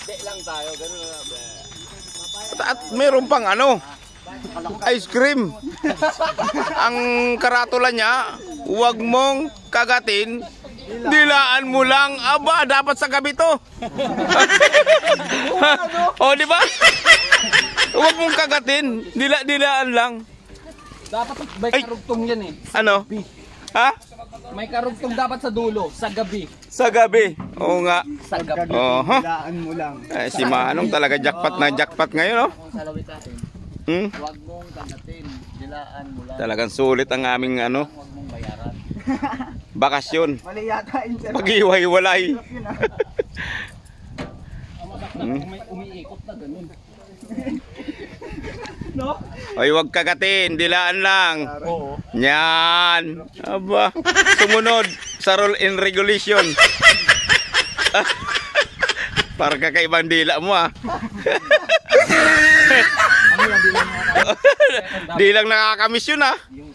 Hindi lang tayo, gano'n na. At meron pang ano, ice cream. Ang karatula niya, huwag mong kagatin, dilaan mo lang. Aba, dapat sa gabi to. O, di ba? Huwag mong kagatin, dilaan lang. Dapat may karugtong yan eh. Ano? Ha? May karugtong dapat sa dulo, sa gabi. Sa gabi. Oo nga. Sa gabi. Oho. Dilaan mo lang. Eh, si Manong talaga jackpot na jackpot ngayon, oh. Sa lawitain, huwag mong kagatin, dilaan mo lang. Talagang sulit ang aming ano, Huwag mong bayaran. bakasyon. Mali yata yung sir. Pag-iwalay. May umiikot na ganun. No? Ay, huwag kagatin, dilaan lang. Oo. Yan. Aba, sumunod sa rule and regulation. Para kakaibang dila mo, ah. Ano yan, di lang Di lang nakakamiss yun, ah. yung